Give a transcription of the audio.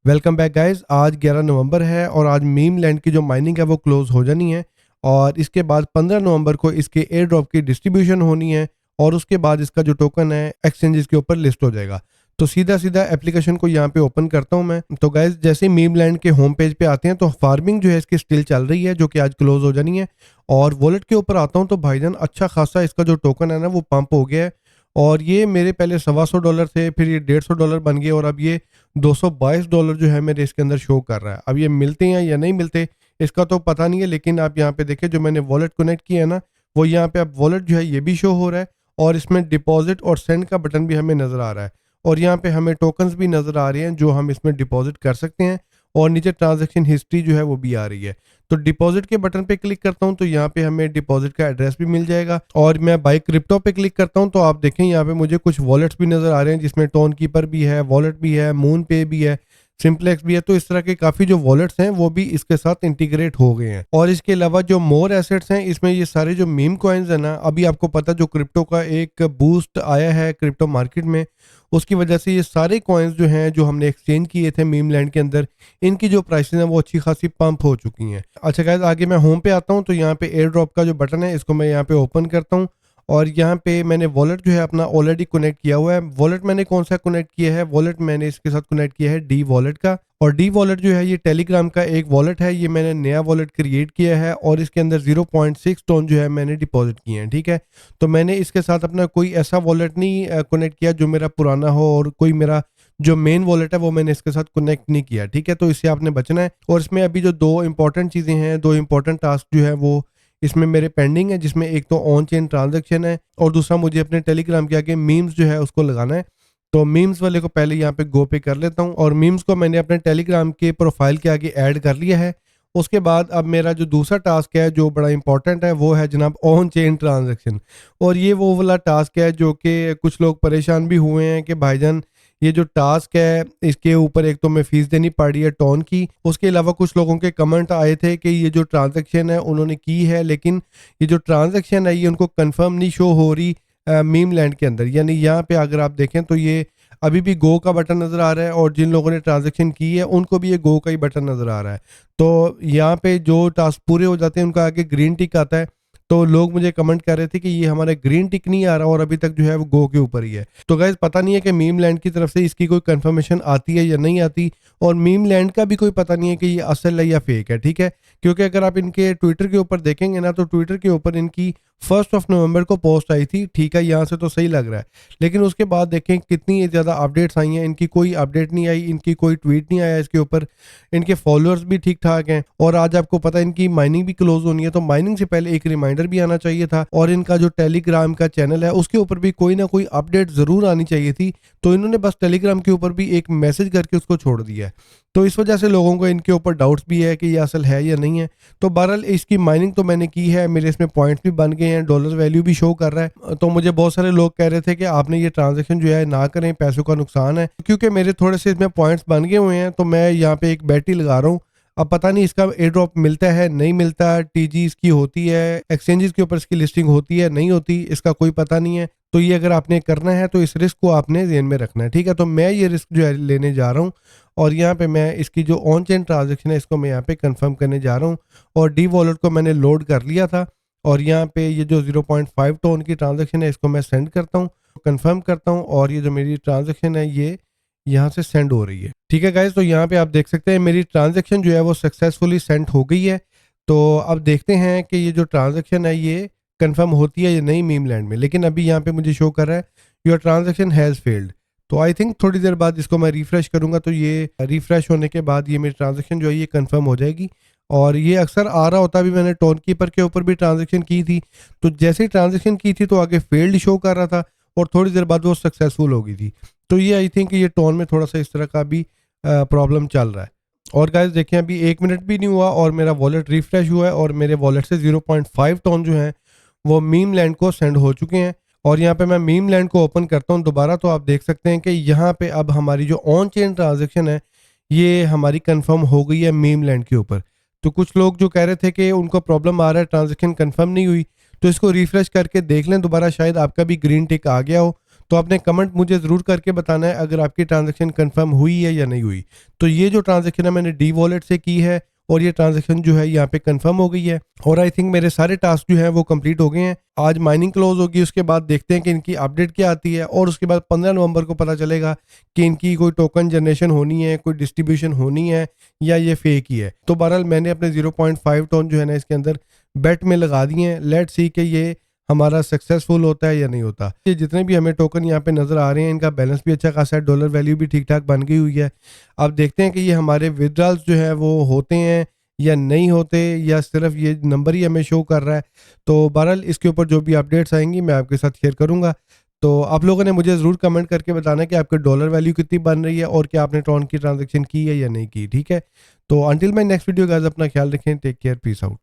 Welcome back guys. आज 11 नवंबर है और आज मीम लैंड की जो माइनिंग है वो क्लोज हो जानी है और इसके बाद 15 नवंबर को इसके एयर ड्रॉप की डिस्ट्रीब्यूशन होनी है और उसके बाद इसका जो टोकन है एक्सचेंजेस के ऊपर लिस्ट हो जाएगा। तो सीधा सीधा एप्लीकेशन को यहाँ पे ओपन करता हूँ मैं। तो गाइस जैसे ही मीम लैंड के होम पेज पे आते हैं तो फार्मिंग जो है इसकी स्टिल चल रही है जो कि आज क्लोज हो जानी है। और वॉलेट के ऊपर आता हूँ तो भाईजान अच्छा खासा इसका जो टोकन है ना वो पंप हो गया है और ये मेरे पहले $125 थे, फिर ये $150 बन गए और अब ये $222 जो है मेरे इसके अंदर शो कर रहा है। अब ये मिलते हैं या नहीं मिलते इसका तो पता नहीं है, लेकिन आप यहाँ पे देखें जो मैंने वॉलेट कनेक्ट किया है ना वो यहाँ पे अब वॉलेट जो है ये भी शो हो रहा है और इसमें डिपॉजिट और सेंड का बटन भी हमें नज़र आ रहा है और यहाँ पे हमें टोकन्स भी नज़र आ रहे हैं जो हम इसमें डिपॉजिट कर सकते हैं और नीचे ट्रांजैक्शन हिस्ट्री जो है वो भी आ रही है। तो डिपॉजिट के बटन पे क्लिक करता हूँ तो यहाँ पे हमें डिपॉजिट का एड्रेस भी मिल जाएगा और मैं बाई क्रिप्टो पे क्लिक करता हूँ तो आप देखें यहाँ पे मुझे कुछ वॉलेट्स भी नजर आ रहे हैं जिसमें टोन कीपर भी है, वॉलेट भी है, मून पे भी है, सिंपलेक्स भी है। तो इस तरह के काफी जो वॉलेट्स हैं वो भी इसके साथ इंटीग्रेट हो गए हैं और इसके अलावा जो मोर एसेट्स हैं इसमें ये सारे जो मीम कॉइन्स है ना, अभी आपको पता जो क्रिप्टो का एक बूस्ट आया है क्रिप्टो मार्केट में, उसकी वजह से ये सारे कॉइन्स जो हैं जो हमने एक्सचेंज किए थे मीम लैंड के अंदर, इनकी जो प्राइसेस हैं वो अच्छी खासी पंप हो चुकी हैं। अच्छा गाइस आगे मैं होम पे आता हूँ तो यहाँ पे एयर ड्रॉप का जो बटन है इसको मैं यहाँ पे ओपन करता हूँ और यहाँ पे मैंने वॉलेट जो है अपना ऑलरेडी कनेक्ट किया हुआ है। वॉलेट मैंने कौन सा कनेक्ट किया है, वॉलेट मैंने इसके साथ कनेक्ट किया है डी वॉलेट का और डी वॉलेट जो है ये टेलीग्राम का एक वॉलेट है। ये मैंने नया वॉलेट क्रिएट किया है और इसके अंदर 0.6 टोन जो है मैंने डिपॉजिट किए हैं। ठीक है, तो मैंने इसके साथ अपना कोई ऐसा वॉलेट नहीं कनेक्ट किया जो मेरा पुराना हो और कोई मेरा जो मेन वॉलेट है वो मैंने इसके साथ कनेक्ट नहीं किया। ठीक है, तो इससे आपने बचना है। और इसमें अभी जो दो इंपॉर्टेंट चीज़ें हैं, दो इंपॉर्टेंट टास्क जो है वो इसमें मेरे पेंडिंग है, जिसमें एक तो ऑन चेन ट्रांजैक्शन है और दूसरा मुझे अपने टेलीग्राम के आगे मीम्स जो है उसको लगाना है। तो मीम्स वाले को पहले यहाँ पे गो पे कर लेता हूँ और मीम्स को मैंने अपने टेलीग्राम के प्रोफाइल के आगे ऐड कर लिया है। उसके बाद अब मेरा जो दूसरा टास्क है जो बड़ा इंपॉर्टेंट है वो है जनाब ऑन चेन ट्रांजैक्शन। और ये वो वाला टास्क है जो कि कुछ लोग परेशान भी हुए हैं कि भाईजान ये जो टास्क है इसके ऊपर एक तो मैं फीस देनी पड़ रही है टोन की, उसके अलावा कुछ लोगों के कमेंट आए थे कि ये जो ट्रांजैक्शन है उन्होंने की है लेकिन ये जो ट्रांजैक्शन है ये उनको कंफर्म नहीं शो हो रही मीम लैंड के अंदर। यानी यहाँ पे अगर आप देखें तो ये अभी भी गो का बटन नज़र आ रहा है और जिन लोगों ने ट्रांजैक्शन की है उनको भी ये गो का ही बटन नज़र आ रहा है। तो यहाँ पे जो टास्क पूरे हो जाते हैं उनका आगे ग्रीन टिक आता है। तो लोग मुझे कमेंट कर रहे थे कि ये हमारा ग्रीन टिक नहीं आ रहा और अभी तक जो है वो गो के ऊपर ही है। तो गाइज पता नहीं है कि मीम लैंड की तरफ से इसकी कोई कंफर्मेशन आती है या नहीं आती और मीम लैंड का भी कोई पता नहीं है कि ये असल है या फेक है। ठीक है, क्योंकि अगर आप इनके ट्विटर के ऊपर देखेंगे ना तो ट्विटर के ऊपर इनकी 1 नवंबर को पोस्ट आई थी। ठीक है, यहाँ से तो सही लग रहा है, लेकिन उसके बाद देखें कितनी ज़्यादा अपडेट्स आई हैं, इनकी कोई अपडेट नहीं आई, इनकी कोई ट्वीट नहीं आया इसके ऊपर, इनके फॉलोअर्स भी ठीक ठाक हैं। और आज आपको पता है इनकी माइनिंग भी क्लोज होनी है, तो माइनिंग से पहले एक रिमाइंडर भी आना चाहिए था और इनका जो टेलीग्राम का चैनल है उसके ऊपर भी कोई ना कोई अपडेट ज़रूर आनी चाहिए थी। तो इन्होंने बस टेलीग्राम के ऊपर भी एक मैसेज करके उसको छोड़ दिया है। तो इस वजह से लोगों को इनके ऊपर डाउट्स भी है कि ये असल है या नहीं है। तो बहरहाल इसकी माइनिंग तो मैंने की है, मेरे इसमें पॉइंट्स भी बन गए हैं, डॉलर वैल्यू भी शो कर रहा है। तो मुझे बहुत सारे लोग कह रहे थे कि आपने ये ट्रांजैक्शन जो है ना करें, पैसों का नुकसान है। क्योंकि मेरे थोड़े से इसमें पॉइंट्स बन गए हुए हैं तो मैं यहाँ पे एक बैटरी लगा रहा हूँ। अब पता नहीं इसका एयर ड्रॉप मिलता है नहीं मिलता, टीजी इसकी होती है, एक्सचेंजेस के ऊपर इसकी लिस्टिंग होती है नहीं होती, इसका कोई पता नहीं है। तो ये अगर आपने करना है तो इस रिस्क को आपने ध्यान में रखना है। ठीक है, तो मैं ये रिस्क जो है लेने जा रहा हूँ और यहाँ पे मैं इसकी जो ऑन चेन ट्रांजेक्शन है इसको मैं यहाँ पे कंफर्म करने जा रहा हूँ और डी वॉलेट को मैंने लोड कर लिया था और यहाँ पे ये जो 0.5 टोन की ट्रांजेक्शन है इसको मैं सेंड करता हूँ, कंफर्म करता हूँ और ये जो मेरी ट्रांजेक्शन है ये यहाँ से सेंड हो रही है। ठीक है गाइज, तो यहाँ पे आप देख सकते हैं मेरी ट्रांजेक्शन जो है वो सक्सेसफुली सेंड हो गई है। तो अब देखते हैं कि ये जो ट्रांजेक्शन है ये कंफर्म होती है या नहीं मीम लैंड में। लेकिन अभी यहाँ पे मुझे शो कर रहा है योर ट्रांजेक्शन हैज़ फेल्ड। तो आई थिंक थोड़ी देर बाद इसको मैं रिफ्रेश करूंगा तो ये रिफ्रेश होने के बाद ये मेरी ट्रांजेक्शन जो है ये कंफर्म हो जाएगी। और ये अक्सर आ रहा होता है, भी मैंने टोन कीपर के ऊपर भी ट्रांजेक्शन की थी तो जैसे ही ट्रांजेक्शन की थी तो आगे फेल्ड शो कर रहा था और थोड़ी देर बाद वो सक्सेसफुल हो गई थी। तो ये आई थिंक ये टोन में थोड़ा सा इस तरह का भी प्रॉब्लम चल रहा है। और गाइस देखें अभी 1 मिनट भी नहीं हुआ और मेरा वॉलेट रिफ्रेश हुआ है और मेरे वॉलेट से 0.5 टोन जो है वो मीम लैंड को सेंड हो चुके हैं। और यहाँ पे मैं मीम लैंड को ओपन करता हूँ दोबारा तो आप देख सकते हैं कि यहाँ पे अब हमारी जो ऑन चेन ट्रांजेक्शन है ये हमारी कंफर्म हो गई है मीम लैंड के ऊपर। तो कुछ लोग जो कह रहे थे कि उनको प्रॉब्लम आ रहा है, ट्रांजेक्शन कंफर्म नहीं हुई, तो इसको रिफ्रेश करके देख लें दोबारा, शायद आपका भी ग्रीन टिक आ गया हो। तो आपने कमेंट मुझे ज़रूर करके बताना है अगर आपकी ट्रांजैक्शन कंफर्म हुई है या नहीं हुई। तो ये जो ट्रांजैक्शन है मैंने डी वॉलेट से की है और ये ट्रांजैक्शन जो है यहाँ पे कंफर्म हो गई है और आई थिंक मेरे सारे टास्क जो हैं वो कंप्लीट हो गए हैं। आज माइनिंग क्लोज होगी, उसके बाद देखते हैं कि इनकी अपडेट क्या आती है और उसके बाद 15 नवंबर को पता चलेगा कि इनकी कोई टोकन जनरेशन होनी है, कोई डिस्ट्रीब्यूशन होनी है या ये फेक ही है। तो बहरहाल मैंने अपने 0.5 टन जो है ना इसके अंदर बेट में लगा दिए हैं। लेट्स सी कि ये हमारा सक्सेसफुल होता है या नहीं होता। ये जितने भी हमें टोकन यहाँ पे नज़र आ रहे हैं इनका बैलेंस भी अच्छा खासा है, डॉलर वैल्यू भी ठीक ठाक बन गई हुई है। अब देखते हैं कि ये हमारे विड्रॉल्स जो है वो होते हैं या नहीं होते या सिर्फ ये नंबर ही हमें शो कर रहा है। तो बहरहाल इसके ऊपर जो भी अपडेट्स आएंगी मैं आपके साथ शेयर करूंगा। तो आप लोगों ने मुझे ज़रूर कमेंट करके बताना कि आपके डॉलर वैल्यू कितनी बन रही है और क्या आपने ट्रॉन की ट्रांजेक्शन की है या नहीं की। ठीक है, तो until my next video guys, अपना ख्याल रखें, टेक केयर, पीस आउट।